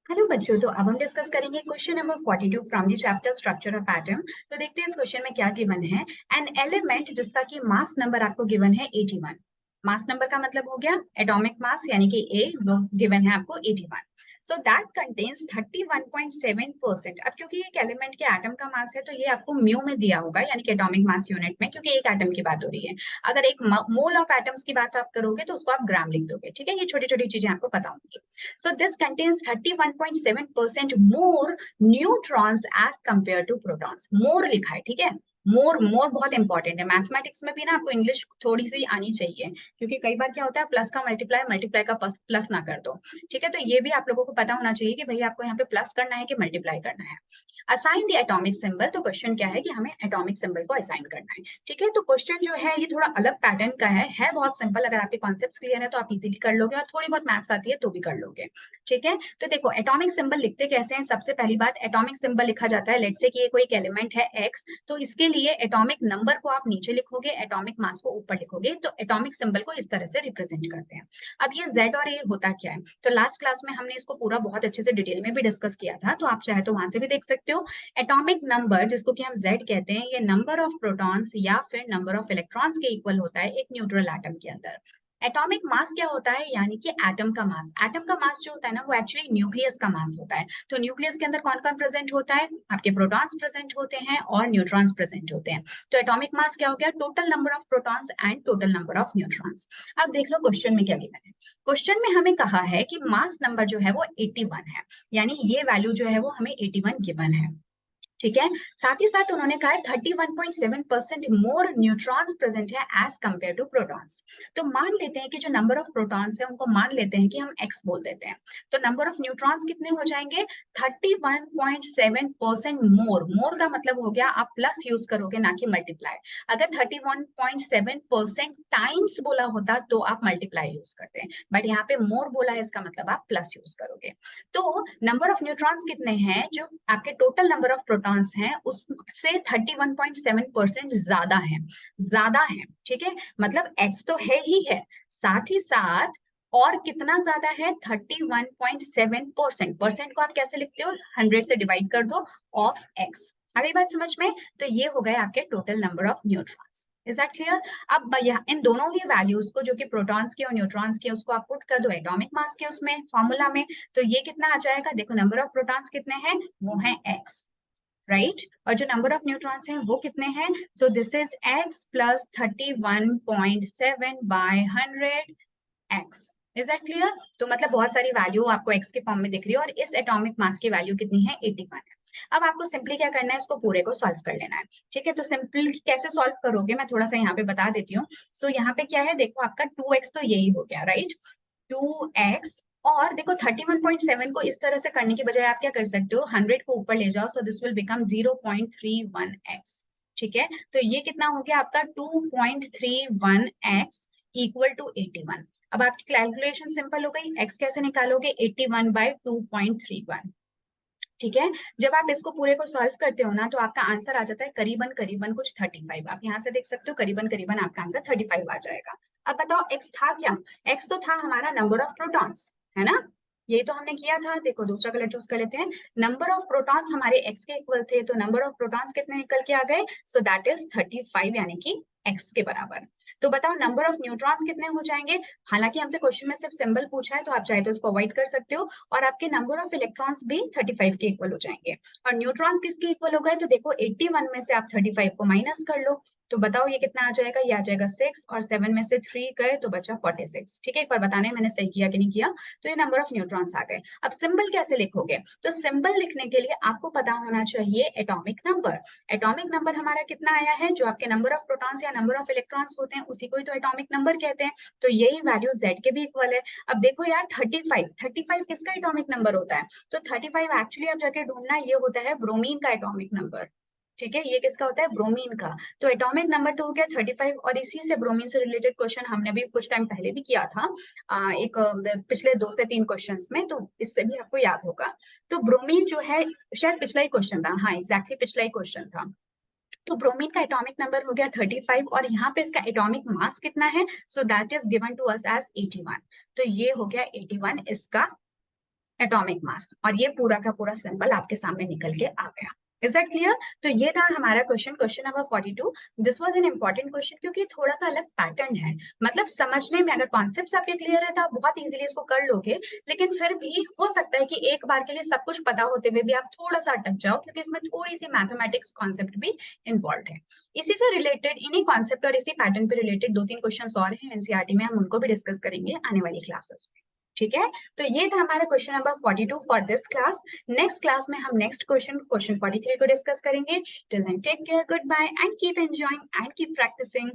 Hello बच्चों, तो अब हम डिस्कस करेंगे question number 42 from the chapter structure of atom. तो देखते हैं इस क्वेश्चन में क्या गिवन है। एन एलिमेंट जिसका कि मास नंबर आपको गिवन है 81। मास नंबर का मतलब हो गया एटॉमिक मास, यानी कि ए वो गिवन है आपको 81। So that contains 31.7%। अब क्योंकि एक एलिमेंट के एटम का मास है तो ये आपको म्यू में दिया होगा, यानी कि एटॉमिक मास यूनिट में, क्योंकि एक एटम की बात हो रही है। अगर एक मोल ऑफ एटम्स की बात आप करोगे तो उसको आप ग्राम लिख दोगे। ठीक है, ये छोटी छोटी चीजें आपको पता होंगी। So this contains 31.7% more neutrons as compared to protons. More लिखा है, ठीक है। मोर बहुत इंपॉर्टेंट है। मैथमेटिक्स में भी ना आपको इंग्लिश थोड़ी सी आनी चाहिए, क्योंकि कई बार क्या होता है प्लस का मल्टीप्लाई, मल्टीप्लाई का प्लस ना कर दो। ठीक है, तो ये भी आप लोगों को पता होना चाहिए कि भैया आपको यहाँ पे प्लस करना है कि मल्टीप्लाई करना है। Assign the atomic symbol. तो क्वेश्चन क्या है कि हमें एटॉमिक सिंबल को असाइन करना है। ठीक है, तो क्वेश्चन जो है ये थोड़ा अलग पैटर्न का है बहुत सिंपल। अगर आपके कॉन्सेप्ट्स क्लियर है तो आप इजीली कर लोगे, और थोड़ी बहुत मैथ्स आती है तो भी कर लोगे। ठीक है, तो देखो एटॉमिक सिंबल लिखते कैसे हैं। सबसे पहली बात, एटॉमिक सिंबल लिखा जाता है, लेट्स से कि ये कोई एक एलिमेंट है एक्स, तो इसके लिए एटॉमिक नंबर को आप नीचे लिखोगे, एटॉमिक मास को ऊपर लिखोगे, तो एटॉमिक सिंबल को इस तरह से रिप्रेजेंट करते हैं। अब ये जेड और ए होता क्या है, तो लास्ट क्लास में हमने इसको पूरा बहुत अच्छे से डिटेल में भी डिस्कस किया था, तो आप चाहे तो वहां से भी देख सकते हो। एटॉमिक नंबर जिसको कि हम जेड कहते हैं, ये नंबर ऑफ प्रोटॉन्स या फिर नंबर ऑफ इलेक्ट्रॉन्स के इक्वल होता है एक न्यूट्रल एटम के अंदर। एटॉमिक मास क्या होता है, यानी कि एटम का मास। एटम का मास जो होता है ना, वो एक्चुअली न्यूक्लियस का मास होता है। तो न्यूक्लियस के अंदर कौन कौन प्रेजेंट होता है, आपके प्रोटॉन्स प्रेजेंट होते हैं और न्यूट्रॉन्स प्रेजेंट होते हैं। तो एटॉमिक मास क्या हो गया, total number of protons and total number of neutrons. अब देख लो क्वेश्चन में क्या गिवन है। क्वेश्चन में हमें कहा है कि मास नंबर जो है वो 81 है, यानी ये वैल्यू जो है वो हमें 81 गिवन है। ठीक है, साथ ही साथ उन्होंने कहा है 31.7% मोर न्यूट्रॉन्स प्रेजेंट है एज कंपेयर टू प्रोटॉन्स। तो मान लेते हैं कि जो नंबर ऑफ प्रोटॉन्स है उनको मान लेते हैं कि हम x बोल देते हैं, तो नंबर ऑफ न्यूट्रॉन्स कितने हो जाएंगे, 31.7% मोर। मोर का मतलब हो गया आप प्लस यूज करोगे ना कि मल्टीप्लाई। अगर 31.7% टाइम्स बोला होता तो आप मल्टीप्लाई यूज करते हैं, बट यहाँ पे मोर बोला है, इसका मतलब आप प्लस यूज करोगे। तो नंबर ऑफ न्यूट्रॉन्स कितने हैं, जो आपके टोटल नंबर ऑफ प्रोटॉन्स हैं उससे 31.7% ज्यादा है। ठीक है, मतलब x तो है ही है, साथ ही साथ और कितना ज्यादा है, 31.7%। परसेंट को आप कैसे लिखते हो, 100 से डिवाइड कर दो ऑफ x। आ गई बात समझ में। तो ये हो गए आपके total number of neutrons. Is that clear. अब इन दोनों ही वैल्यूज को, जो कि प्रोटॉन्स की और न्यूट्रॉन्स की, उसको आप पुट कर दो एटॉमिक मास के उसमें फॉर्मूला में, तो ये कितना आ जाएगा, देखो नंबर ऑफ प्रोटॉन्स कितने हैं, वो है x, राइट। और जो नंबर ऑफ न्यूट्रॉन्स हैं वो कितने हैं, so this is x plus 31.7 by 100x। Is that clear. तो मतलब बहुत सारी वैल्यू आपको x के फॉर्म में दिख रही है, और इस एटॉमिक मास की वैल्यू कितनी है, 81 है। अब आपको सिंपली क्या करना है, इसको पूरे को सॉल्व कर लेना है। ठीक है, तो सिंपल कैसे सॉल्व करोगे मैं थोड़ा सा यहाँ पे बता देती हूँ। सो यहाँ पे क्या है, देखो आपका 2x तो यही हो गया, राइट। 2x, और देखो 31.7 को इस तरह से करने की बजाय आप क्या कर सकते हो, 100 को ऊपर ले जाओ, so this will become 0.31x। ठीक है, तो ये कितना हो गया आपका 2.31x इक्वल टू 81। अब आपकी कैलकुलेशन सिंपल हो गई, x कैसे निकालोगे, 81 बाय 2.31। ठीक है, जब आप इसको पूरे को सॉल्व करते हो ना, तो आपका आंसर आ जाता है करीबन करीबन कुछ 35। आप यहाँ से देख सकते हो करीबन करीबन आपका आंसर 35 आ जाएगा। अब बताओ x था क्या, x तो था हमारा नंबर ऑफ प्रोटॉन्स, है ना। ये तो हमने किया था, देखो दूसरा कलर चूज कर लेते हैं। नंबर ऑफ प्रोटॉन्स हमारे x के इक्वल थे, तो नंबर ऑफ प्रोटॉन्स कितने निकल के आ गए, सो दैट इज 35, यानी कि x के बराबर। तो बताओ नंबर ऑफ न्यूट्रॉन्स कितने हो जाएंगे। हालांकि हमसे क्वेश्चन में सिर्फ सिंबल पूछा है, तो आप चाहे तो इसको अवॉइड कर सकते हो, और आपके नंबर ऑफ इलेक्ट्रॉन्स भी 35 के इक्वल हो जाएंगे। और न्यूट्रॉन्स किसके इक्वल हो गए, तो देखो 81 में से आप 35 को माइनस कर लो, तो बताओ ये कितना आ जाएगा, ये आ जाएगा 6, और 7 में से 3 गए तो बचा 46। ठीक है, एक बार बताने मैंने सही किया कि नहीं किया। तो ये नंबर ऑफ न्यूट्रॉन्स आ गए। अब सिंबल कैसे लिखोगे, तो सिंबल लिखने के लिए आपको पता होना चाहिए एटॉमिक नंबर। एटॉमिक नंबर हमारा कितना आया है, जो आपके नंबर ऑफ प्रोटॉन्स या नंबर ऑफ इलेक्ट्रॉन्स होते हैं उसी को ही तो एटॉमिक नंबर कहते हैं। तो यही वैल्यू z के भी इक्वल है। अब देखो यार 35 किसका एटॉमिक नंबर होता है, तो 35 एक्चुअली आप जाके ढूंढना, ये होता है ब्रोमीन का एटॉमिक नंबर। ठीक है, ये किसका होता है, ब्रोमीन का। तो एटॉमिक नंबर तो हो गया 35, और इसी से ब्रोमीन से रिलेटेड क्वेश्चन हमने भी कुछ टाइम पहले भी किया था, पिछले 2 से 3 क्वेश्चंस में, तो इससे भी आपको याद होगा। तो ब्रोमीन जो है, शायद पिछला ही क्वेश्चन था, हाँ एग्जैक्टली पिछला ही क्वेश्चन था। तो ब्रोमीन का एटॉमिक नंबर हो गया 35, और यहाँ पे इसका एटॉमिक मास कितना है, so that is given to us as 81। तो ये हो गया 81 इसका एटॉमिक मास, और ये पूरा का पूरा सिंबल आपके सामने निकल के आ गया। Is that clear? तो ये था हमारा question number 42। This was an important question क्योंकि थोड़ा सा अलग पैटर्न है, मतलब समझने में अगर कॉन्सेप्ट्स आपके क्लियर है तो आप बहुत इजीली इसको कर लोगे, लेकिन फिर भी हो सकता है कि एक बार के लिए सब कुछ पता होते हुए भी आप थोड़ा सा अटक जाओ, क्योंकि इसमें थोड़ी सी मैथमेटिक्स कॉन्सेप्ट भी इन्वॉल्व है। इसी से रिलेटेड, इन्हीं कॉन्सेप्ट और इसी पैटर्न पे रिलेटेड 2-3 क्वेश्चन और हैं एनसीईआरटी में, हम उनको भी डिस्कस करेंगे आने वाली क्लासेस में। ठीक है, तो ये था हमारा question number 42 for this class. Next class में हम नेक्स्ट क्वेश्चन 43 को डिस्कस करेंगे। Till then take care, good bye and keep enjoying and keep practising.